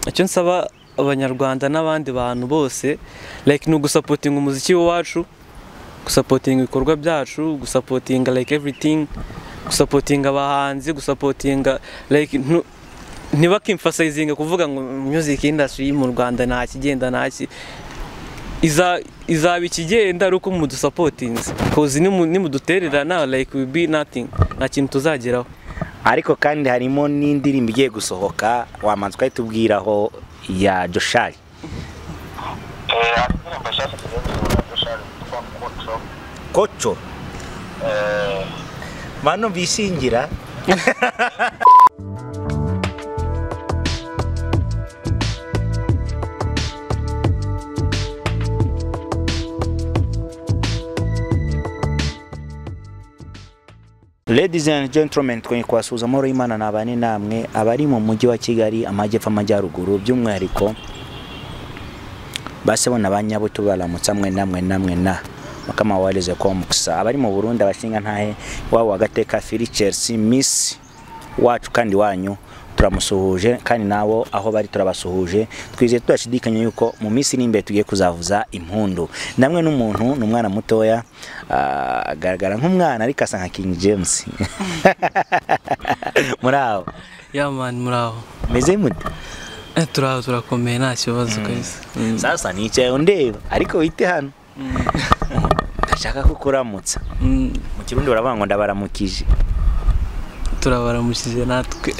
icyo nsaba abanyarwanda n'abandi bantu bose like no gusapotinga umuziki wacu, gusapotinga ibikorwa byacu, gusapotinga like everything, gusapotinga abahanzi, gusapotinga like ntibakimfasizinga kuvuga ngo music industry mu Rwanda nta kigenda ntaki izaba ikigenda ari uko mudusapotinze cause nimudutererana like we be nothing, nta kintu tuzageraho. Ariko kandi harimo n'indirimbo igiye gusohoka wamanzwe kwitubwiraho ya Joshari. Kocho. Mano bisingira. Ladies and gentlemen, twenye kwasuza moro Imana nabane namwe abari mu mujyi wa Kigali amajyepfo amajyaruguru by'umwihariko basebona abanyabuto baramutsa mwe namwe na makama waleze ko muksa abari mu Burundi abashinga ntahe wabo wagateka Fili Chelsea Miss wacu kandi wanyu turamusuhuje kandi nabo aho bari turabasuhuje twize tudashidikanya yuko mu minsi nimbe tugiye kuzavuza impundu namwe n'umuntu n'umwana mutoya agaragara nk'umwana ariko asa nka King James. Muraho Yeah man, muraho meze mute turaho turakomeye nta kibazo kabisa. Sasa nicaye undeba ariko wite hano ndashaka kukuramutsa mu Kirundi baravuga ngo ndabaramukije. Turabaramushije natwe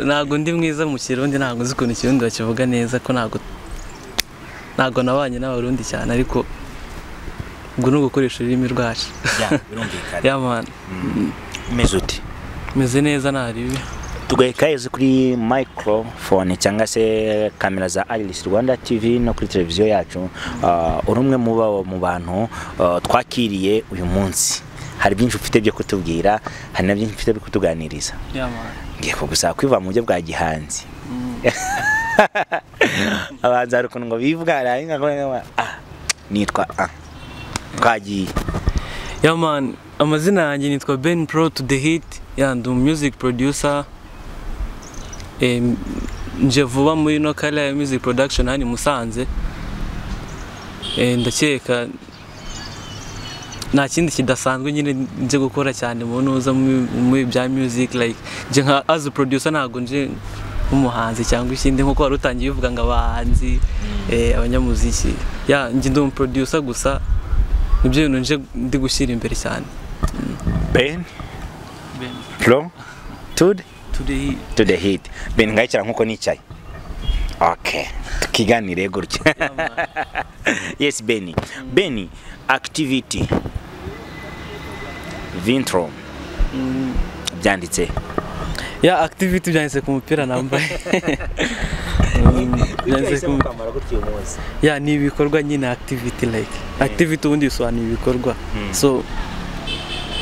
nago ndi mwiza mu Kirundi, ntago nzi ukuntu Kirundi bakivuga neza ko nago nabanye n'abarundi cyane ariko ubwo no gukoresha ururimi rwacu. Birumvikana. Yeah man. Mezuti meze neza naribi tugayikaze kuri microphone cyangwa se kamera za Iris Rwanda TV no kuri televiziyo yacu urumwe mu bantu twakiriye uyu munsi. Hari byinshi ufite byo kutubwira, hari nabyinshi ufite byo kutuganiriza. Yeah man. Ngiye kugusaba kwiva mu buryo bwa gihanzi. Abanza rukundo ngo bivugara inga nitwa twagiye. Yeah man, amazina yanjye nitwa Beni Pro to the hit, ndi music producer. Nje vuba muri no kala ya music production hani Musanze. Ndakeka nta kindi kidasanzwe nyine nje gukora cyane mu nuza mu bya music like nje nka as a producer ntago nje umuhanzi cyangwa ikindi nko wari utangiye uvuga ngo abahanzi abanyamuziki nje ndi producer gusa nibyo bintu nje ndi gushyira imbere cyane. Ben Pro to the hit. Ben ngayikira nkuko nicaye. Okay, tukiganire gutya. Yes Beni. Beni activity Vintro byanditse. Yeah, activity byanditse ku mupira nambaye. Yeah, ni ibikorwa nyine activity like. Activity ubundi bisobanura ibikorwa. So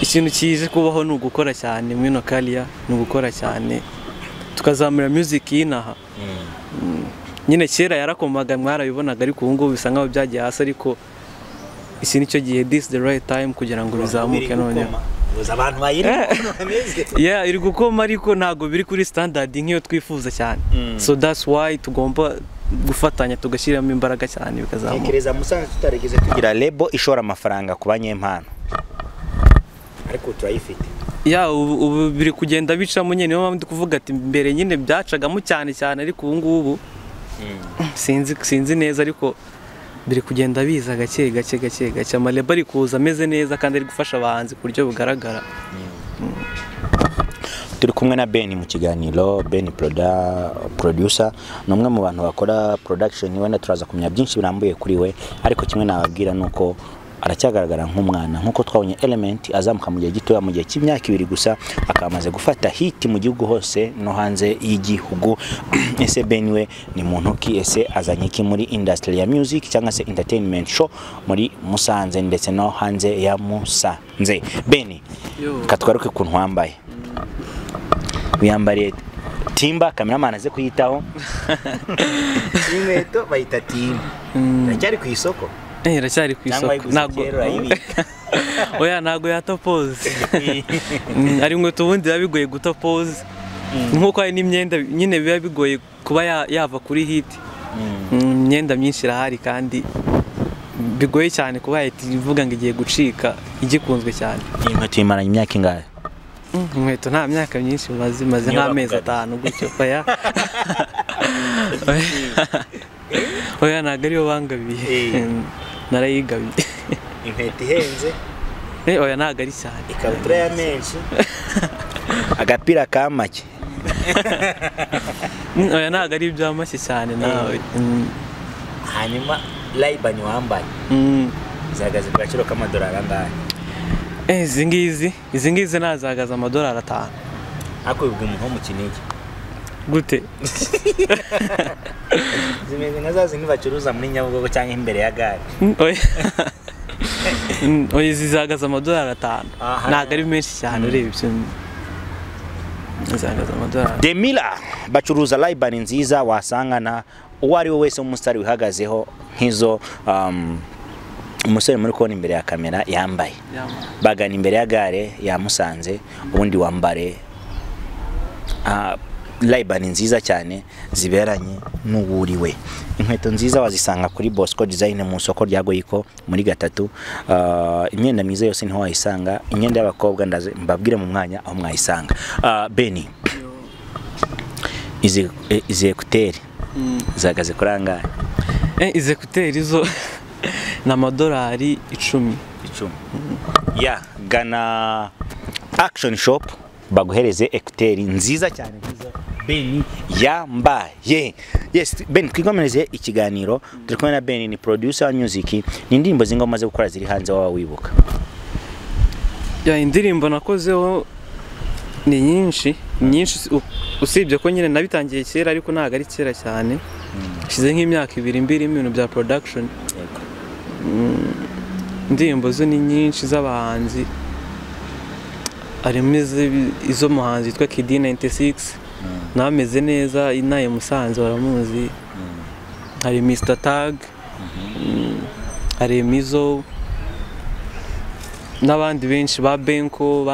ikintu kije kubaho no gukora cyane muri no kaliya no gukora cyane tukazamura music inaha. Nyine kera yarakomaga mwarabibonaga ariko ubu ngubu bisa nkaho byagiye hasi ariko isi nicyo gihe this the right time kugira ngo bizamuke none. Abantu bayiri ameze. Yeah, iri gukoma ariko ntago biri kuri standard nk'iyo twifuza cyane. So that's why tugomba gufatanya tugashyiramo imbaraga cyane bikazamuka. Tekereza Musanze tutaregeze tugira label ishora amafaranga ku banyempano. Ariko turayifite. Yeah, ubu biri kugenda bicamo nyine niyo mpamvu kuvuga ati mbere nyine byacagamo cyane ariko ubu ngubu sinzi neza ariko biri kugenda biza gake amaleba ari kuza ameze neza kandi ari gufasha abahanzi ku buryo bugaragara. Turi kumwe na Beni mu kiganiro. Beni producer numwe mu bantu bakora production wenda turaza kumenya byinshi birambuye kuri we ariko kimwe nababwira nuko aracyagaragara nk'umwana nkuko twabonye element azamuka mu gihe gito mu gihe cy'imyaka 2 gusa akamaze gufata hit mu gihugu hose no hanze y'igihugu. Ese Beni we ni muntu ki? Ese azanye ki muri industry ya music cyangwa se entertainment show muri Musanze ndetse no hanze ya Musanze? Beni katwaruke ku ntwambaye wiyambariye timba cameraman aze kuyitaho imeto bayita timba cyari ku isoko iracyari ku isoko nago oya nago yata pose ari mwe tubundi yabigoye guta pose nkuko ari n'imyenda nyine biba bigoye kuba yava kuri hit imyenda myinshi irahari kandi bigoye cyane kuba ivuga ngo igiye gucika igikunzwe cyane. Inkweto imaranye imyaka ingahe? Inkweto nta myaka myinshi maze nk'amezi 5 gutyo oya. Oya ntabwo ariyo bangabiye narayigabiye. Inkweto ihenze? Oya ntabwo ari cyane. Ikabutura ya menshi? Agapira ka make? Oya ntabwo ari iby'amashyi cyane nawe. Hanyuma Ray-Ban wambaye zihagaze ku gaciro k'amadolari angahe? Izi ngizi nazagaza amadolari 5. Ariko bibwe umuntu mu Kinigi gute? Zimeze nka zazi bacuruza muri Nyabugogo cyangwa imbere ya gare. Oya zizagaza amadolari 5 ntabwo ari menshi cyane urebye. Zizagaza amadolari. Demila bacuruza Ray-Ban nziza wasangana uwo ari we wese umusitari wihagazeho nk'izo umusore muri kubona imbere ya kamera yambaye. Bagana imbere ya gare yamusanze ubundi wambare Ray-Ban nziza cyane ziberanye n'uwuriwe. Inkweto nziza wazisanga kuri Bosco Design mu soko rya Goyiko muri gatatu. Imyenda myiza yose niho wayisanga. Imyenda y'abakobwa ndaze mbabwire mu mwanya aho mwayisanga. Beni izi ekuteri zagaze kuranga izi ekuteri zo n'amadolari 10. Ya gana Action Shop baguhereze ekuteri nziza cyane nziza Beni yambaye. Yes Beni twigomereze ikiganiro turi kumwe na Beni ni producer wa music. Ni indirimbo zingo maze gukora ziri hanze wawe wibuka? Ya indirimbo nakozeho ni nyinshi usibye ko nyine nabitangiye kera ariko ntago ari kera cyane. Shize nk'imyaka 2 mbiri ibintu bya production. Indirimbo zo ni nyinshi z'abahanzi. Harimo izo muhanzi yitwa Kid 96 nameze neza inaye Musanze baramuzi. Hari Mr Tag, hari Mizo n'abandi benshi ba Benko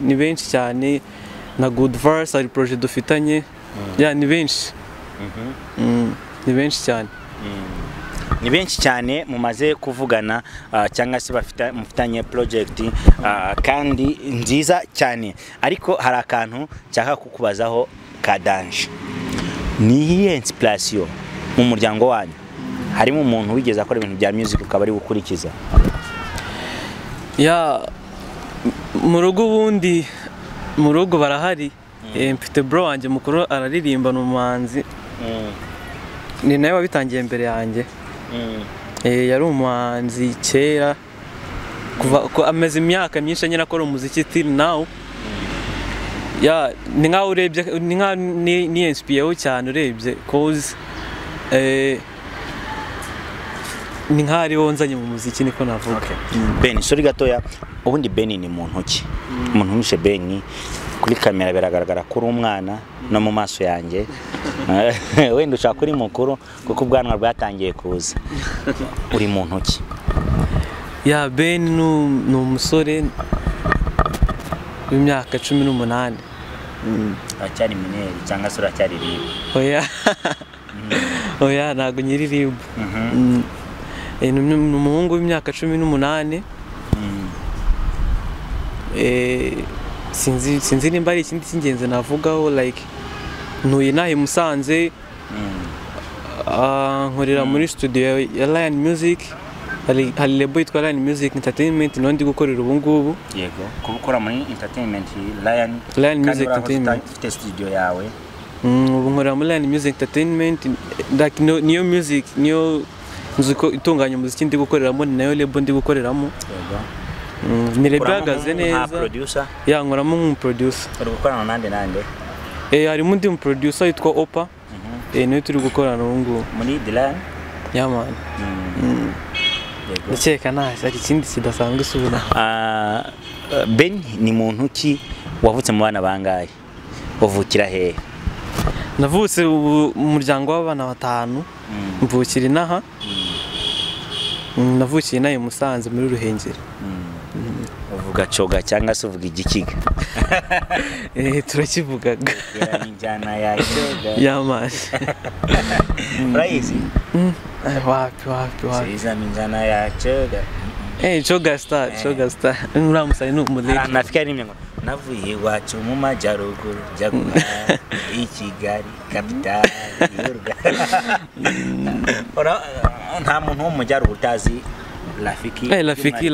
ni benshi cyane na Good Verse ari project dufitanye. Ya ni benshi. Ni benshi cyane. Ni benshi cyane mumaze kuvugana cyangwa se mufitanye project kandi nziza cyane. Ariko hari akantu cyaka kukubazaho kadanje. Ni iyihe inspiration mu muryango wanyu? Harimo umuntu wigeze akora ibintu bya music ukaba ari gukurikiza? Ya mu rugo barahari. Mfite bro wanje mukuru araririmba n'umuhanzi. Ni nawe wabitangiye imbere yanjye. Yari umuhanzi kera kuva ameze imyaka myinshi nyine akora umuziki till now. Ya ni nka urebye ni nka ni inspire cyane urebye cause ni nka ari wonzanye mu muziki niko navuga. Beni sorry gatoya ubundi Beni ni muntu ki? Umuntu wishe Beni kuri kamera biragaragara kuri umwana no mu maso yanjye. Wenda ushaka kuri mukuru kuko ubwanwa bwatangiye kuza. Uri muntu ki? Ya Beni ni umusore w'imyaka 18. Acyari mineri cyangwa se uracyari ribu? Oya ntago nyiri ribu. Ni umuhungu w'imyaka 18. Sinzi nimba ari ikindi cy'ingenzi navugaho like ntuye nahe Musanze. Nkorera muri studio ya Lion Music. Hari label yitwa Lion Music Entertainment no ndi gukorera ubu ngubu. Yego kubukora muri entertainment Lion Music Entertainment ufite studio yawe? Ubu nkorera muri Lion Music Entertainment like niyo music niyo nzuko itunganya umuziki ndi gukoreramo ni nayo label ndi gukoreramo. Yego ni label ihagaze neza. Producer? Ya nkoramo nk'umuproducer. Uri gukorana nande? Harimo undi producer yitwa Opa. Niyo turi gukorana ubu ngubu muri The Lion. Ya man. Ndakeka nta ikindi kidasanzwe subira. Beni ni muntu ki wavutse mu bana bangahe? Wavukira hehe? Navutse mu muryango w'abana 5. Mvukira inaha. Navukiye nayo Musanze muri Ruhengeri. uvuga coga cyangwa se uvuga igikiga turakivugaga injyana ya coga yamazi urayizi wapi siza injyana ya coga coga star uramusanye n'umudeli nafikiri rimwe ngo navuye iwacu mu majyaruguru njya guhaha i Kigali kapitali nta muntu wo mu majyaruguru utazi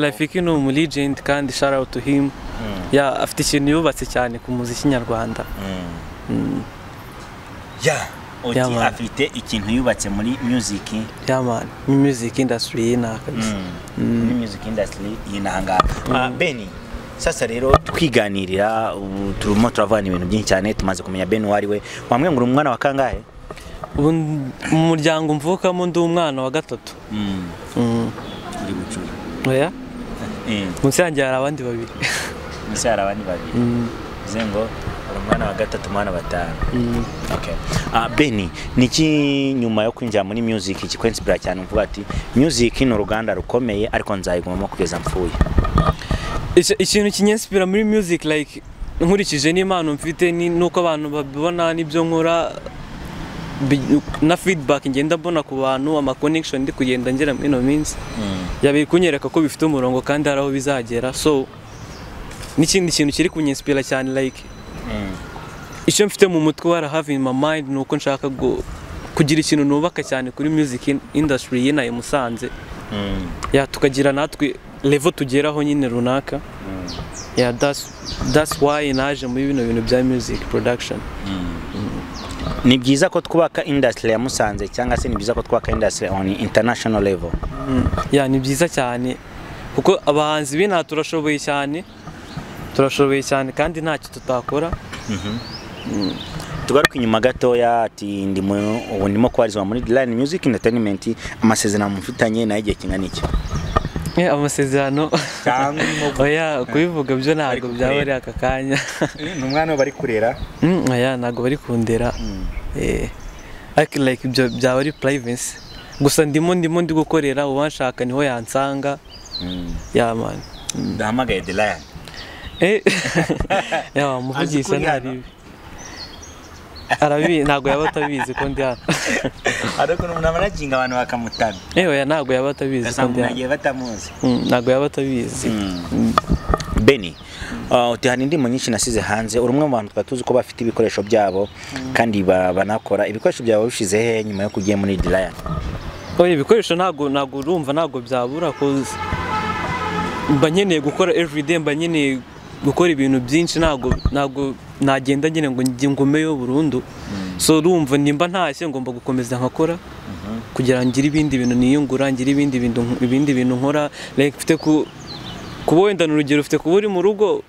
Rafiki ni umulegend kandi shout out to him afite ikintu yubatse cyane ku muziki nyarwanda afite ikintu yubatse muri music music industry y'inakabisa music industry y'inahanga Beni sasa rero twiganirira turimo turavana ibintu byinshi cyane tumaze kumenya Beni wari we wamwe ngura umwana wa kangahe mu muryango mvukamo ndi umwana wa gatatu uri bucura oya munsi yanjye hari abandi babiri zengo umwana wa gatatu umwana batanu okay Beni niki nyuma yo kwinjira muri music kikwenspira cyane uvuga ati music ni uruganda rukomeye ariko nzayigumamo kugeza mpfuye ikintu kinyenspira muri music like nkurikije n'impano mfite nuko abantu babibona nibyo nkora na feedback ngenda mbona ku bantu ama connection ndi kugenda ngera muri no minsi yabe kunyereka ko bifite umurongo kandi haraho bizagera so n'ikindi kintu kiri kunyenspira cyane like icyo mfite mu mutwe wara have in my mind nuko nshaka kugira ikintu nubaka cyane kuri music industry y'inaye Musanze tukagira natwe level tugeraho nyine runaka that's why naje muri bino bintu bya music production ni byiza ko twubaka industry ya Musanze cyangwa se ni byiza ko twubaka industry on international level ni byiza cyane kuko abahanzi bina turashoboye cyane kandi ntacyo tutakora tugaruka inyuma gatoya ati ndimo kwarizwa muri Line Music Entertainment amasezerano mufitanye na igihe kingana iki amasezerano oya kubivuga byo ntago byabari aka kanya n'umwana bari kurera ntago bari kundera like ibyo byabari privacy gusa ndimo ndi gukorera uwanshaka niho yansanga man ndahamagaye The Lion muvugisha ntari arabi ntago yaba atabizi ko ndi hano ariko n'amanaginga abantu bakamutana ntago yaba atabizi ko ndi hano ntago yaba atabizi Beni utihana indimo nyinshi nasize hanze uri umwe mu bantu twatuzi ko bafite ibikoresho byabo kandi banakora ibikoresho byabo bishize he nyuma yo kugiye muri The Lion ibikoresho ntago urumva ntago byabura koze mba nkeneye gukora everyday mba nkeneye gukora ibintu byinshi ntago nagenda nyine ngo ngumeyo burundu so urumva nimba ntashye ngomba gukomeza nkakora kugira ngire ibindi bintu niyungura ngire ibindi bintu nkora like mfite kuba wenda n'urugero ufite kuba uri mu rugo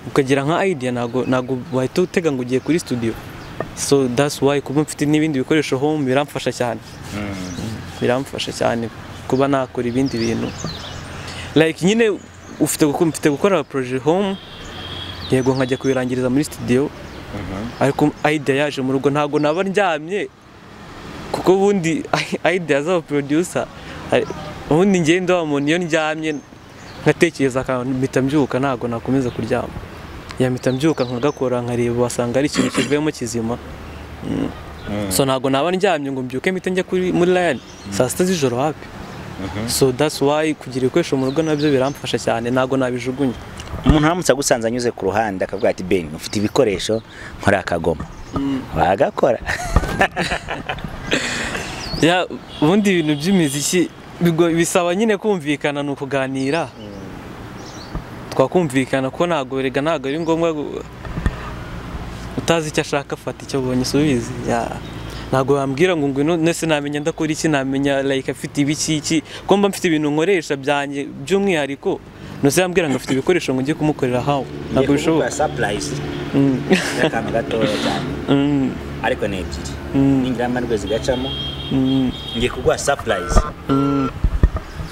ukagira nka idea ntago wahita utega ngo ugiye kuri studio so that's why kuba mfite n'ibindi bikoresho home biramfasha cyane kuba nakora ibindi bintu like nyine mfite gukora project home yego nkajya kubirangiriza muri studio ariko idea yaje mu rugo ntago naba ndyamye kuko bundi idea za producer ubundi ngenda wa muntu iyo ndyamye nkatekereza akantu mpita mbyuka ntago nakomeza kuryama mpita mbyuka nkagakora nkareba wasanga ari ikintu kivuyemo kizima so ntago naba ndyamye ngo mbyuke mpita njya muri Lion saa 6 z'ijoro hapi so that's why kugira ibikoresho mu rugo nabyo biramfasha cyane ntago nabijugunya umuntu aramutse agusanze anyuze ku ruhande akavuga ati Beni ufite ibikoresho nkora akagoma wagakora ubundi ibintu by'imiziki bisaba nyine kumvikana no kuganira twakumvikana ko ntago ari ngombwa utazi icyo ashaka afata icyo ubonye subizi ntago bambwira ngo ngwino nese namenya ndakora iki namenya like afite ibiki ko mba mfite ibintu nkoresha byanjye by'umwihariko nose yambwira ngo afite ibikoresho ngo ngiye kumukorera hawo ntago bishoboka surprise n'akantu gatoya cyane ariko ni ebyiri ningira amarwe zigacamo ngiye kuguha surprise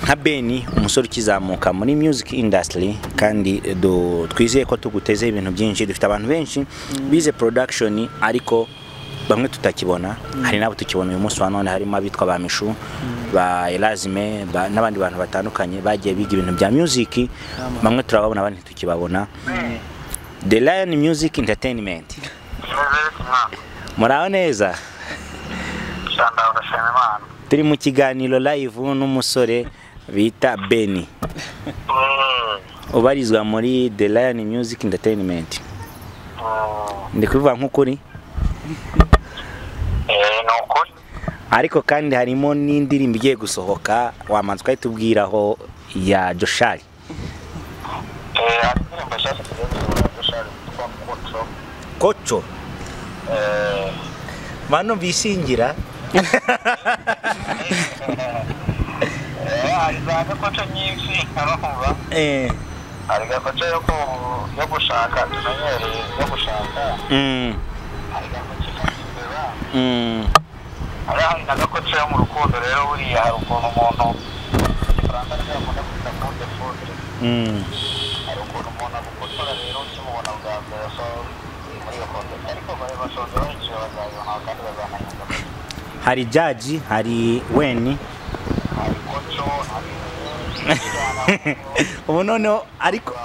nka Beni umusore ukizamuka muri music industry kandi twizeye ko tuguteze ibintu byinshi dufite abantu benshi bize production ariko bamwe tutakibona hari nabo tukibona uyu munsi wa none harimo abitwa ba Mishu ba Elazime n'abandi bantu batandukanye bagiye biga ibintu bya music bamwe turababona abandi tukibabona The Lion Music Entertainment muraho neza turi mu kiganiro live n'umusore bita Beni ubarizwa muri The Lion Music Entertainment ndi kuvuga nk'ukuri nukuri ariko kandi harimo n'indirimbo igiye gusohoka wamanze ukayitubwiraho ya Joshari hari indirimbo nshyashya tugiye gusohora Joshari yitwa Kocho bano bishingira hari za gakoco nyinshi ntarumva hari gakoco yo gushaka tumenyereye yo gushaka hari gakoco y'imbeba hari na gakoco yo mu rukundo rero buriya hari ukuntu umuntu ifaranga ryakunda kwita kunde fudre hari ukuntu umuntu agukotora rero ukimubona bwa mbere so muri iyo kontenti ariko bashoje bayiciye bazayibona kandi bazanayumva hari Jaji hari Weni hari koco hari ubu noneho ariko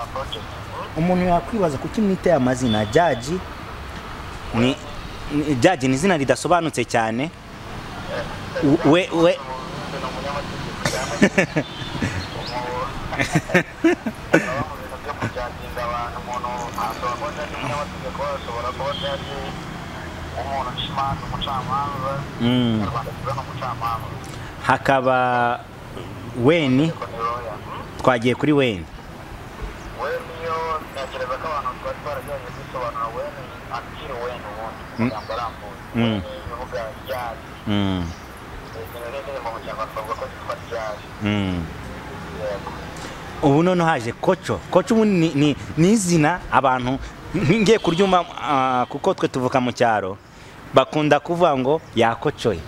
umuntu yakwibaza kuki mwite amazina Jaji ni Jaji ni izina ridasobanutse cyane we hakaba Weni twagiye kuri Weni yo nagereza ko abantu twari twaragiye gusobanura Weni akiri Weni ubundi yambarambuye bivuga ryari rero mu cyangwa twavuga ko twitwa ryari ubu none haje Kocho ni izina abantu ngiye kuryuma kuko twe tuvuka mu cyaro bakunda kuvuga ngo yakocoye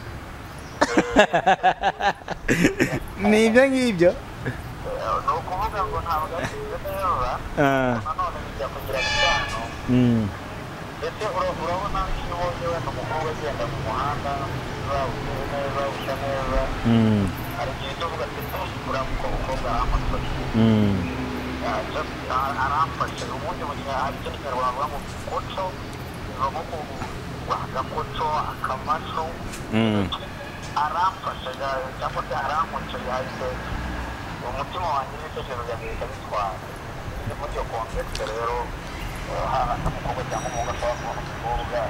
ni ibyo ngibyo ni ukuvuga ngo ntabwo ari neza nanone bijya kugira isano ndetse urabona iyo ubonye wenda umukobwa agenda mu muhanda usa neza usa neza hari igihe tuvuga ati uriya mukobwa aramfashe ubundi mu gihe hari icyo kinyarwanda bavuga ngo koco biva nko agakoco akamasho aramfashe cyangwa se aramutse yahise umutima wanjye n'ibitekerezo byanjye bihita bitwara ni muri iyo kontekste rero haba umukobwa cyangwa umuhungu ashobora kubona umukobwa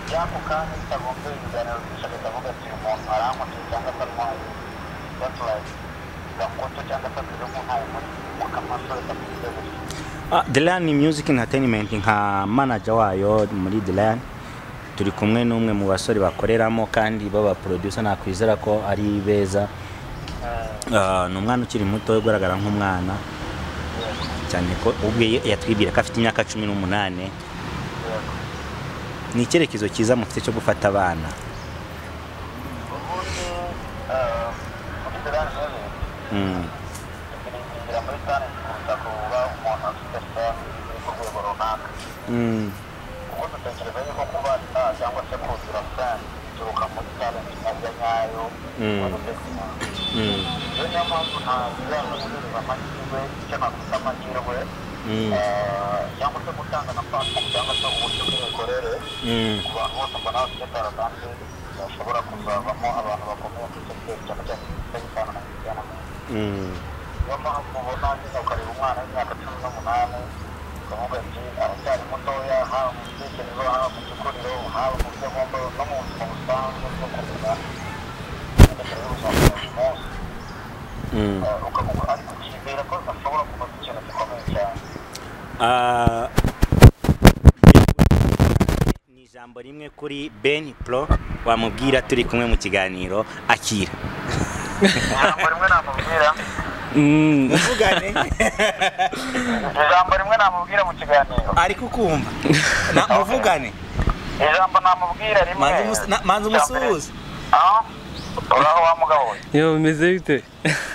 byako kandi bitagombye ibiganiro byinshi bitavuga ati umuntu aramutse cyangwa se arwaye that's like gakoco cyangwa se akiri umuntu mu kamasho bitavuze gutya The Lion Music Entertainment nka manager wayo muri The Lion turi kumwe n'umwe mu basore bakoreramo kandi baba producer nakwizera ko ari beza ni umwana ukiri muto ugaragara nk'umwana cyane ko ubwe yatwibira ko afite imyaka 18 ni icyerekezo cyiza mufite cyo gufata abana cyangwa se kugira kandi turuka muri talent nabyo nyayo niyo mpamvu ntabwo muri amahirwe icyo nakwita amahirwe cyangwa se gutanga na platform cyangwa se uburyo bw'imikorere ku bantu bose mbona bafite kandi bashobora kuzavamo abantu bakomeye ku isoko cyane cyane n'isano na kijyana niyo mpamvu ubona nyine ukareba umwana w'imyaka 18 ukavuga ati aracyari mutoya haba mu bitekerezo haba mu gikuriro haba mu byo agomba no mu buzima busanzwe bwo kumenya imitekerereze y'ubuzima bwa buri munsi ariko ukizera ko ashobora kuba ikintu gikomeye cyane ni ijambo rimwe kuri Beni Pro wamubwira turi kumwe mu kiganiro akira ijambo rimwe namubwira uvugane ijambo rimwe namubwira mu kiganiro ariko kumva namuvugane ijambo namubwira rimwe manzi umusuhuza uraho wa mugabo we yo bimeze bite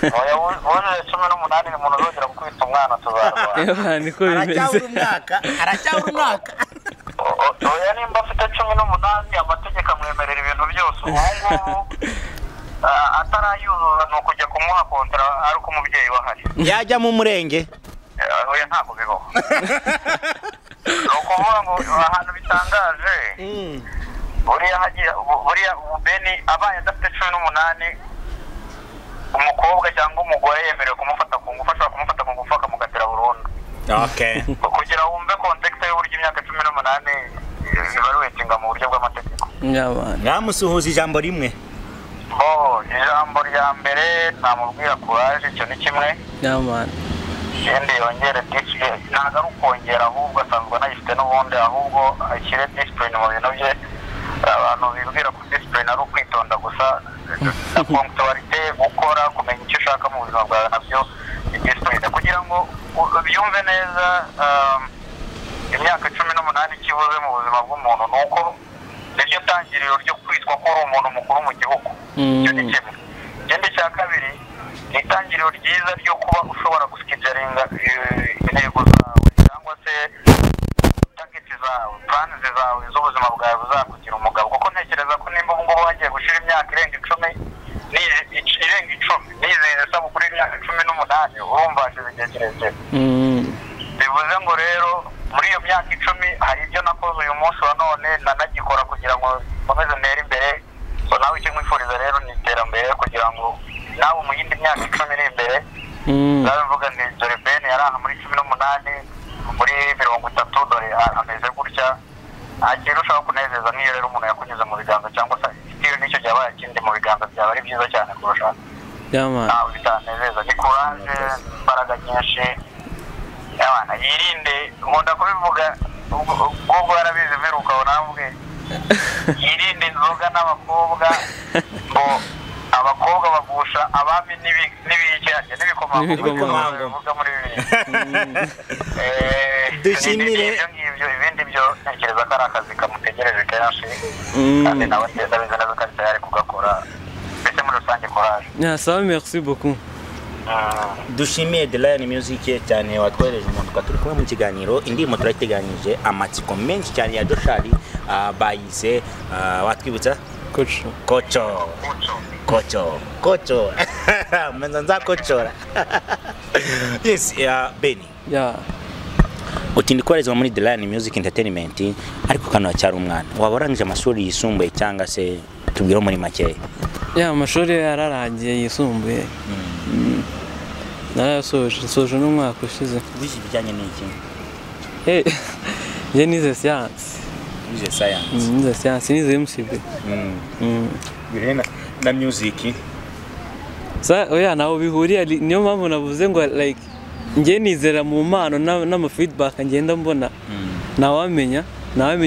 oya wuje 18 ni umuntu uzogera gukubita umwana tuzarwa yo niko bimeze aracyabura umwaka oya nimba afite 18 amategeko amwemerera ibintu byose ubu atarayuzuza ni ukujya kumuha kontra ari uko umubyeyi wahari yajya mu murenge oya ntabwo bibaho ni ukuvuga ngo ahantu bitangaje buriya Beni abaye adafite 18 umukobwa cyangwa umugore yemerewe kumufata ku ngufu ashobora kumufata ku ngufu akamugatira burundu okay kugira wumve context y'uburyo imyaka 18 ibaruwetinga mu buryo bw'amategeko nyamusuhuza ijambo rimwe ijambo rya mbere namubwira courage icyo ni kimwe ikindi yongere discipline ntabwo ari ukongera ahubwo asanzwe anayifite n'ubundi ahubwo ashyire discipline mu bintu bye abantu bibwira ko discipline ari ukwitonda gusa na punctuality gukora kumenya icyo ushaka mu buzima bwawe nabyo discipline kugira ngo byumve neza imyaka 18 ikibuze mu buzima bw'umuntu nuko niryo tangiriro ryo kwitwa ko ari umuntu mukuru mu gihugu icyo ni kimwe ikindi cya kabiri ni itangiriro ryiza ryo kuba ushobora gusikijaringa intego zawe cyangwa se target zawe plan zawe z'ubuzima bwawe buzakugira umugabo kuko ntekereza ko nimba ubu ngubu wagiye gushira imyaka irenga 10 nizeye sabukuru y'imyaka 18 urumva hashize igihe kirekire bivuze ngo rero muri iyo myaka 10 hari ibyo nakoze uyu munsi wa none nanagikora kugira ngo nkomeze ntere imbere so nawe icyo nkwifuriza rero ni iterambere kugira ngo nawe mu yindi myaka 10 iri imbere ndavuga ni dore Beni yari aha muri 18 muri 30 dore ameze gutya agira ushaka kunezeza niyo rero umuntu yakunyuze mu biganza cyangwa se iyo nicyo cyabaye kindi mu biganza byaba ari byiza cyane kurusha nawe bitanezeza ni courage imbaraga nyinshi abana yirinde nkunda kubivuga ubwo yarabize mperuka namwe yirinde inzoga n'abakobwa ngo abakobwa bagusha abami n'ibikiranye n'ibikomangoma bivuga muri dushimire ibindi byo ntekereza ko ari akazi kamutegereje kenshi kandi nawe ndabizi neza ko ari tayari kugakora mbese muri rusange courage ça merci beaucoup dushimiye The Lion Music cyane watwereje umuntu turi kumwe mu kiganiro indirimbo turateganyije amatsiko menshi cyane ya Doshari bayise watwibutsa kocho mwenza nza kochora yes Beni utindi kwarezwa muri The Lion Music Entertainment ariko kano cyari umwana waborangije amashuri yisumbuye cyangwa se tubwiro muri make amashuri yararangiye yisumbuye narasoje n'umwaka ushize wize bijyanye n'iki je nize science nize MCB birena na music oya nawo bihuriye niyo mpamvu navuze ngo like ngiye nizera mu mpano n'ama feedback ngenda mbona nawamenya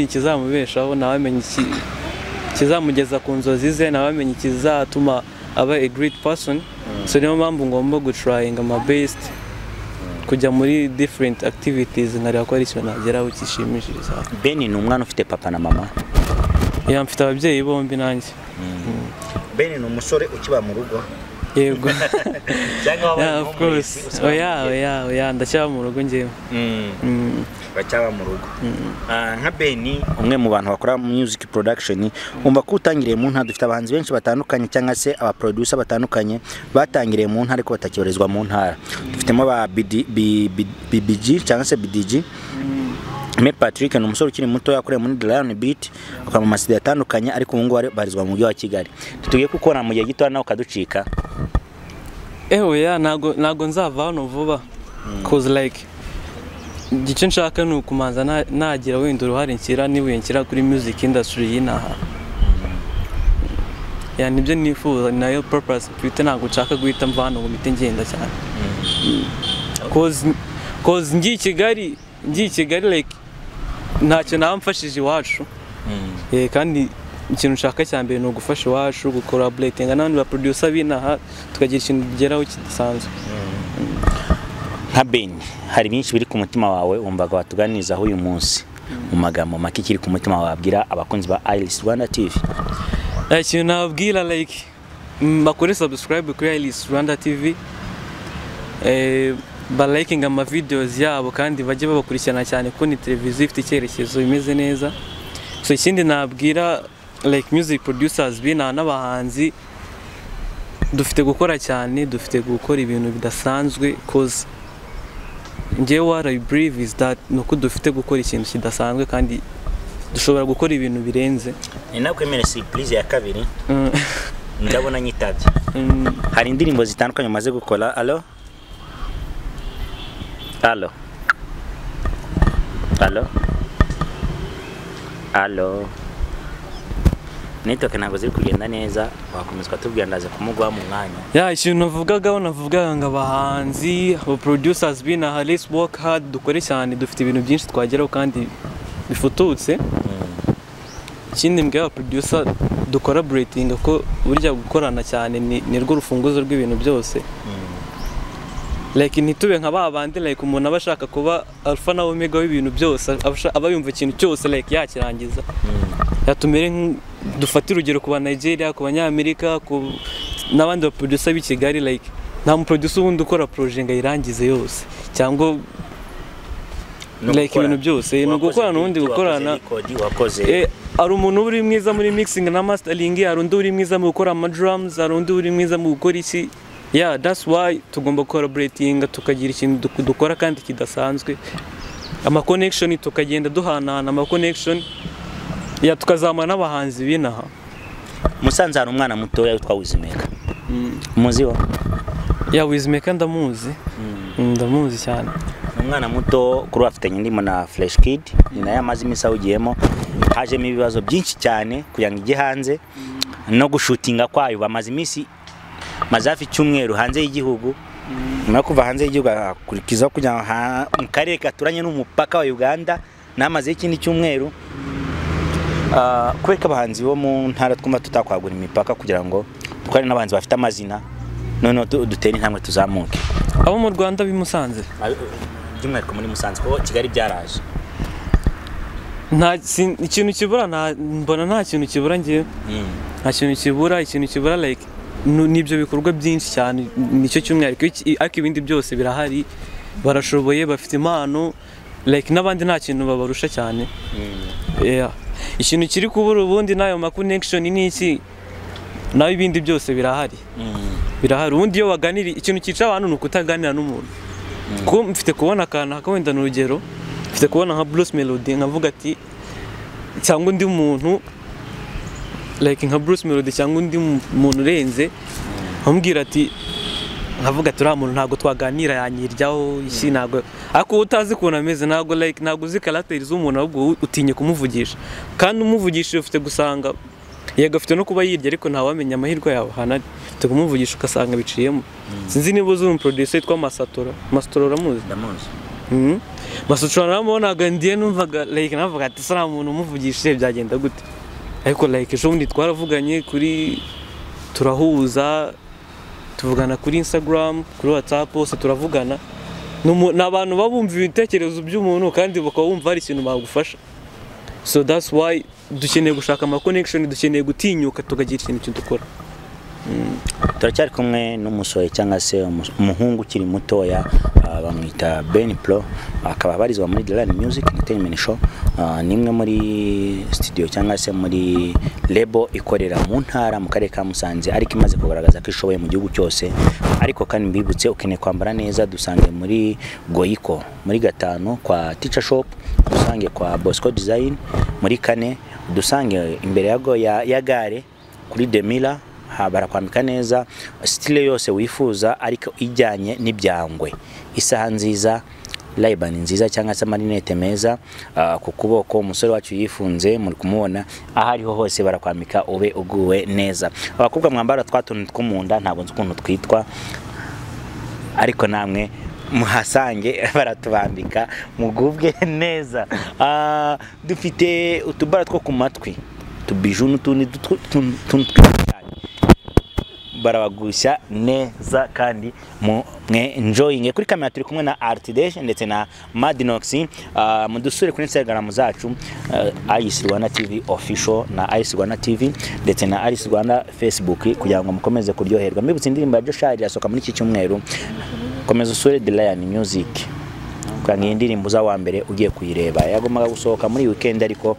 ikizamubeshaho nawamenya ikizamugeza ku nzozi ze nawamenya ikizatuma aba a great person so niyo mpamvu ngomba gutryinga my best kujya muri different activities nkareba ko ari cyo nageraho kishimishije. Beni ni umwana ufite papa na mama? Mfite ababyeyi bombi nanjye. Beni ni umusore ukiba mu rugo? Yego. Of course. Oya ndacyaba mu rugo ngewe. Bacyaba mu rugo. Nka Beni umwe mu bantu bakora music production umva ko utangiriye mu ntara dufite abahanzi benshi batandukanye cyangwa se aba producer batandukanye batangiriye mu ntara ariko batakibarizwa mu ntara. Dufitemo ba BBG cyangwa se BDG. Me Patrick ni umusore ukiri muto yakoreye muri The Lion Beat akora mu masidi atandukanye ariko ubu ngubu barizwa mu mujyi wa Kigali. Tutugiye gukora mu gihe gito nawe ukaducika. Oya nago nzava hano vuba cause like gice nshaka ni ukumanza nagira wenda uruhare nshyira nibuye nshyira kuri music industry y'inaha. Nibyo nifuza nayo purpose mfite ntabwo nshaka guhita mva hano ngo mpite ngenda cyane. Cause ngiye Kigali like ntacyo namfashije iwacu. Kandi ikintu nshaka cyambere no gufasha iwacu gucollaborating n'abandi ba producer b'inaha tukagira ikintu geraho kidasanzwe. Nka Beni hari byinshi biri ku mutima wawe umvaga watuganirizaho uyu munsi mu magambo make kiri ku mutima wawe abwira abakunzi ba Iris Rwanda TV? Ikintu nabwira like bakore subscribe kuri Iris Rwanda TV. balikinga ama videos yabo kandi bajye babakurikirana cyane ko ni televiziyo ifite icyerekezo imeze neza. So ikindi nabwira like music producers bina n'abahanzi dufite gukora cyane, dufite gukora ibintu bidasanzwe cause njyewe what I believe is that nuko dufite gukora ikintu kidasanzwe kandi dushobora gukora ibintu birenze. Ni nakwemera surprise ya kabiri ndabona nyitabye. Hari indirimbo zitandukanye maze gukora. Allo allo allo allo network ntabwo ziri kugenda neza, wakomeza tubwira ndaze kumugwa mu mwanya. Ikintu navugaga ngo abahanzi abo producers bina let's work hard, dukore cyane, dufite ibintu byinshi twageraho kandi bifututse. Ikindi mbwa producer ducollaborating ko burya gukorana cyane ni rwo rufunguzo rw'ibintu byose. Like ntitube nka babandi like umuntu abashaka kuba alpha na omega w'ibintu byose, abayumva ikintu cyose like yakirangiza. Yatumere dufata urugero ku ba Nigeria, ku banyamerika, ku n'abandi ba producer b'i Kigali, like nta mu producer wundi ukora project ngo irangize yose cyangwa like ibintu byose no gukorana n'undi gukorana. Ari umuntu uri mwiza muri mixing na mastering, ari undi uri mwiza mu gukora ama drums, ari undi uri mwiza mu gukora iki. That's why tugomba collaborating tukagira ikintu dukora kandi kidasanzwe. Ama connection tukagenda duhanahana ama connection tukazamana n'abahanzi binaha. Musanze hari umwana mutoya witwa Wizimeka. Muziho? Wizimeka ndamuzi. Ndamuzi cyane. Umwana muto kuri afitanye ndimo na Fresh Kid, ni nayo amazi imisa ugiyemo. Hajemo ibibazo byinshi cyane kugira ngo ijye hanze no gushutinga kwayo. Bamaze imisi mazafi cyumweru hanze y'igihugu. No kuva hanze y'igihugu akurikiza kujya mu karere gaturanye n'umupaka wa Uganda namaze ikindi cyumweru. Kweka abahanzi bo mu ntara twumva tutakwagura imipaka kugira ngo twari n'abanzi bafite amazina none dutera intambwe tuzamuke. Abo mu Rwanda bimusanze by'umwihariko muri Musanze ko Kigali byaraje. Nta ikintu kibura, mbona nta kintu kibura ngiye. Nta kintu kibura, ikintu kibura like nibyo bikorwa byinshi cyane, nicyo cy'umwihariko ariko ibindi byose birahari, barashoboye, bafite impano like n'abandi nta kintu babarusha cyane. Ikintu kiri kubura ubundi nayo ma connection ni iki, nayo ibindi byose birahari. Birahari ubundi iyo waganira ikintu kica abantu nuko utaganira n'umuntu. Ko mfite kubona akana hakawenda n'urugero, mfite kubona nka Bruce Melody nkavuga ati cyangwa undi muntu like nka Bruce Melody cyangwa undi muntu urenze ambwira ati nkavuga ati uriya muntu ntago twaganira yanyiryaho iki ntago, ariko utazi ukuntu ameze ntago like ntago uzi character z'umuntu ahubwo utinye kumuvugisha, kandi umuvugisha ufite gusanga yego afite no kuba yirya ariko ntawamenya amahirwe yawe hanari tukumuvugisha ugasanga biciyemo. Sinzi niba uzi producer yitwa Masatora uramuzi? Ndamuzi. Masatora namubonaga ndiye numvaga like navuga ati sara umuntu umuvugishije byagenda gute, ariko like ejo bundi twaravuganye kuri turahuza tuvugana kuri Instagram, kuri WhatsApp, hose turavugana. N'abantu babumva ibitekerezo by'umuntu kandi bakawumva hari ikintu bagufasha. So that's why dukeneye gushaka ama connection, dukeneye gutinyuka tugagira ikintu dukora. Turacyari kumwe n'umusore cyangwa se umuhungu ukiri mutoya bamwita Beni Pro, akaba barizwa muri The Line Music Entertainment Show. Nimwe muri studio cyangwa se muri label ikorera mu ntara mu karere ka Musanze, ariko imaze kugaragaza ko ishoboye mu gihugu cyose. Ariko kandi mbibutse ukeneye kwambara neza dusange muri Goyiko, muri gatanu kwa Teacher Shop, dusange kwa Bosco Design, muri kane dusange imbere ya gare kuri Demila. Barakwambika neza style yose wifuza ariko ijyanye n'ibyangwe, isaha nziza, Ray-Ban nziza cyangwa se marinette meza ku kuboko. Umusore wacu yifunze muri kumubona ahariho hose barakwambika ube uguwe neza. Abakobwa mwambara twatuntu tw'umunda ntabwo nzi ukuntu twitwa, ariko namwe muhasange baratubambika mugubwe neza. Dufite utubara two ku matwi, tubiju n'utundi barabagusha neza kandi mwe enjoying. Kuri kamera turi kumwe na Ateguje ndetse na Madinox. Mudusure kuri Instagram zacu Iris Rwanda TV official na Iris Rwanda TV ndetse na Iris Rwanda Facebook kugira ngo mukomeze kuryoherwa. Mbibutse indirimbo ya Joshua irasoka muri iki cyumweru. komeza usure The Lion Music kandi indirimbo za wa mbere ugiye kuyireba yagombaga gusohoka muri weekend ariko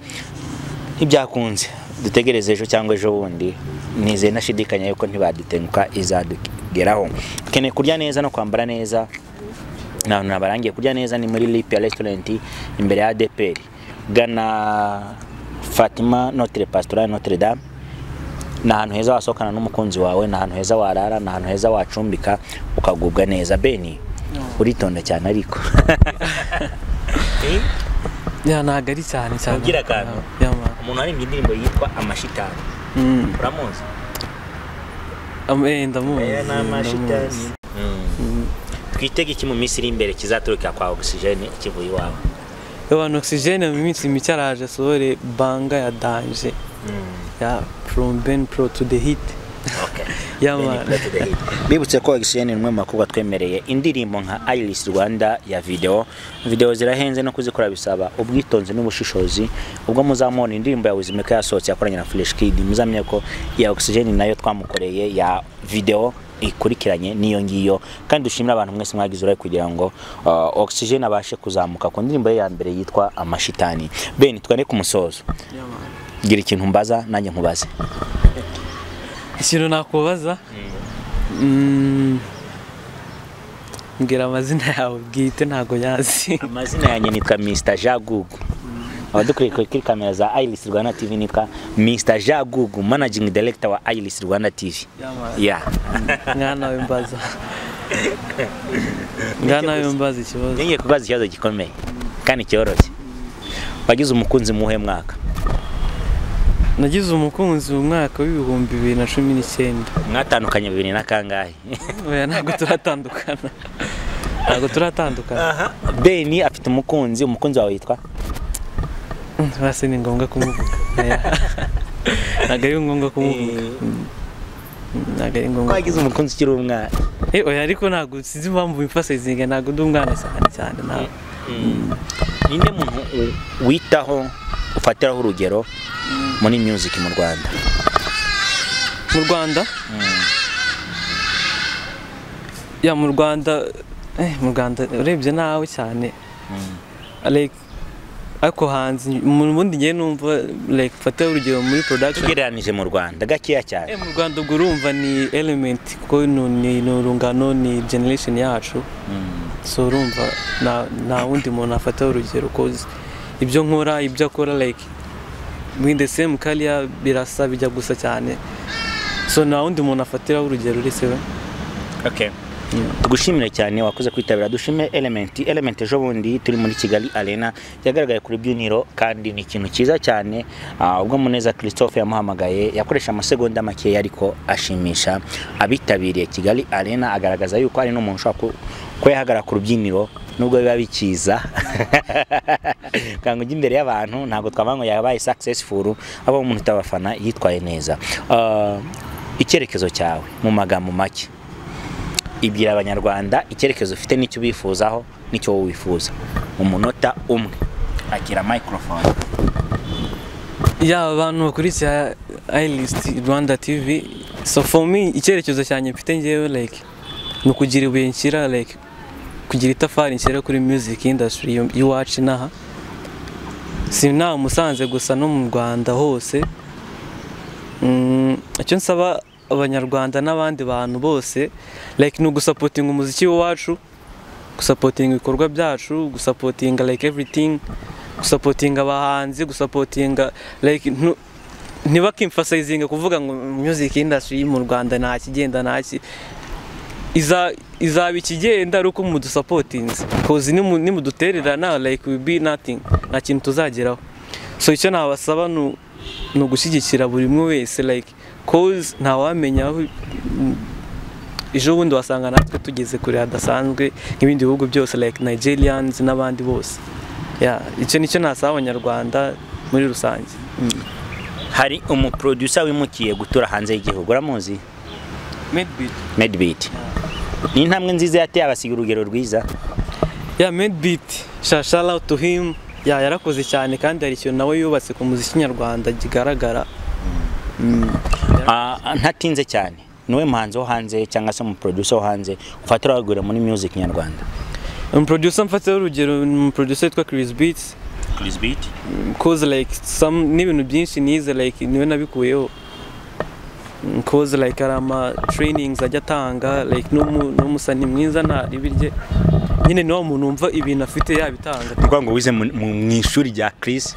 ntibyakunze dutegereze ejo cyangwa ejo bundi nize nashidikanya yuko ntibaditenguka izadugeraho kene kurya neza no kwambara neza nabarangiye kurya neza ni muri Lipia Restaurant imbere ya ADPR gana Fatima Notre Pastoral Notre Dame na ahantu heza wasohokana n'umukunzi wawe na ahantu heza warara na ahantu heza wacumbika ukagubwa neza Beni uritonda cyane ariko ya nagari cyane ugira kantu umuntu ari indirimbo yitwa amashitani uramuzi ndamuzi n'amashitani twitege iki mu minsi iri imbere kizaturuka kwa Oxygene kivuye iwawe abantu Oxygene mu minsi micaraje sore banga ya danger ya from Ben Pro to the hit. Okay. Yama. Bibutse ko Oxygene nimwe makubwa twemereye indirimbo nka Iris Rwanda ya video zirahenze no kuzikora bisaba ubwitonzi n'ubushishozi ubwo muzamona indirimbo ya Wizimeka yasohotse yakoranye na Fresh Kid muzamye ko ya Oxygene nayo twamukoreye ya video ikurikiranye niyo ngiyo kandi dushimira abantu mwese mwagize uraye kugira ngo Oxygene abashe kuzamuka ku ndirimbo ya mbere yitwa amashitani. Beni twane ku musozo. Gira ikintu mbaza nanjye nkubaze. Ikintu nakubaza ngira amazina yawe bwite ntago yazi. Amazina yanjye nitwa Mr. Jagugu. Abadukuriye kuri kamera za Iris Rwanda TV nitwa Mr. Jagugu, managing director wa Iris Rwanda TV. Yeah. Ngana wembaza. Ngana wembaza ikibazo. Ngiye kubaza ikibazo gikomeye kandi cyoroshye. Wagize umukunzi muhe mwaka? Nagize umukunzi mu mwaka w'ibihumbi 2019. Mwatandukanye 2000 na kangahe? Oya ntago turatandukana. Ntago turatandukana. Beni afite umukunzi wawe yitwa? Basi ni ngombwa kumuvuga. Ntago ari ngombwa kumuvuga. Ntago ari ngombwa. Wagize umukunzi kiri umwana? Oya ariko ntago sizi impamvu imfasezinga ntago ndi umwana cyane nawe. Ninde muntu witaho ufatiraho urugero muri music mu Rwanda? Mu Rwanda? Ya mu Rwanda urebye nawe cyane. Like ako hanze mu bundi ngiye numva like fata urugero muri production tugereranije mu Rwanda gakiya cyane. Mu Rwanda ubwo urumva ni element ko ni urungano ni generation yacu. So urumva na wundi muntu afata urugero cause ibyo nkora ibyo akora like in the same career birasa bijya gusa cyane. So na wundi muntu afatira urugero uretse we. Okay. Tugushimire cyane wakoze kwitabira dushime element ejo bundi turi muri Kigali Arena yagaragaye kuri byuniro kandi ni ikintu cyiza cyane ubwo Muneza Christophe yamuhamagaye yakoresha amasegonda make ariko ashimisha abitabiriye Kigali Arena agaragaza yuko ari n'umuntu ushaka ko yahagara ku rubyiniro nubwo biba bikiza kango imbere y'abantu ntago twabango yabaye successful abo umuntu utabafana yitwaye neza. Icyerekezo cyawe mu magambo make ibwira abanyarwanda icyerekezo ufite n'icyo bifuzaho n'icyo wowe wifuza mu munota umwe. Akira microphone. Ya abantu bakurikira Iris Rwanda TV. So for me icyerekezo cyane mfite ngewe like no kugira ibuyenkira like kugira itafari nshyira kuri music industry y'uwacu naha. Sina Musanze gusa no mu Rwanda hose. Icyo nsaba abanyarwanda n'abandi bantu bose like no gusupporting umuziki wacu, gusupporting ibikorwa byacu, gusupporting like everything, gusupporting abahanzi, gusupporting like ntibakimfasizing kuvuga ngo music industry mu Rwanda nta kigenda ntaki izaba ikigenda ari uko mudusupportings cause nimudutererana like we be nothing nta kintu tuzageraho. So icyo nabasaba no gushyigikira buri umwe wese like cause nta wamenya aho ejo bundi wasanga natwe tugeze kure hadasanzwe nk'ibindi bihugu byose like Nigerians n'abandi bose. Icyo nicyo nasaba abanyarwanda muri rusange. Hari umuproducer wimukiye gutura hanze y'igihugu uramuzi? Medbeat. Ni intambwe nziza yateye abasiga urugero rwiza. Medbeat shout out to him. Yarakoze cyane kandi hari ikintu nawe yubatse ku muziki nyarwanda gigaragara. Ntatinze cyane niwe muhanzi wo hanze cyangwa se mu producer wo hanze ufatira wagura muri music nyarwanda? Producer mfatira urugero producer yitwa Chris Beats. Chris Beat cause like some n'ibintu byinshi nize like niwe nabikuyeho cause like arama trainings ajya tanga like no musani mwiza nta ribirye nyine no muntu umva ibintu afite yabitanga kuko ngo wize mu ishuri rya Chris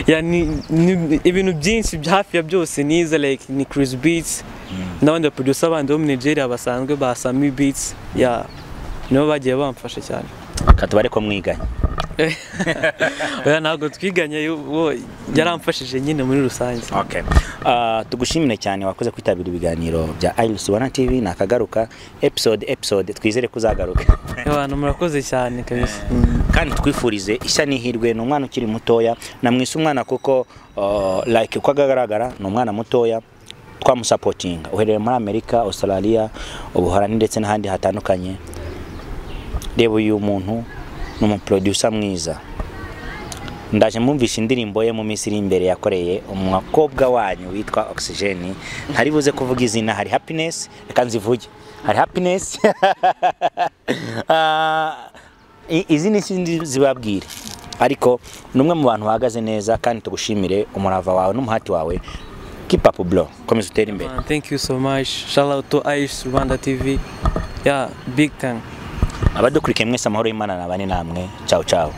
yani ibintu byinshi hafi ya byose nize like ni Chris Beats n'abandi producer abandi bo mu Nigeria basanzwe ba Sami Beats nibo bagiye bamfasha cyane katubare ko mwiganye. Oya ntabwo twiganye yaramfashije nyine muri rusange. Okay. Tugushimire cyane wakoze kwitabira ibiganiro bya Iris Rwanda TV nakagaruka episode twizere kuzagaruka. Abantu murakoze cyane kabisa. Kandi twifurize ishya n'ihirwe n'umwana ukiri mutoya namwise umwana kuko like uko agaragara n'umwana mutoya twamusupportinga uhereye muri Amerika, Australia, Ubuholandi ndetse n'ahandi hatandukanye. Reba uyu muntu n'umuproducer mwiza ndaje mumvisha indirimbo ye mu minsi iri imbere yakoreye umwakobwa wanyu witwa Oxygen hari buze kuvuga izina hari Happiness reka nzivuge hari Happiness izina sindi zibabwire ariko numwe mu bantu bahagaze neza kandi tugushimire umurava wawe n'umuhati wawe. Keep up bro, komeza utere imbere. Thank you so much. Shout out to Iris Rwanda TV. Yeah, big thank. Abadukurikiye mwese amahoro y'Imana nabane namwe. Ciao ciao.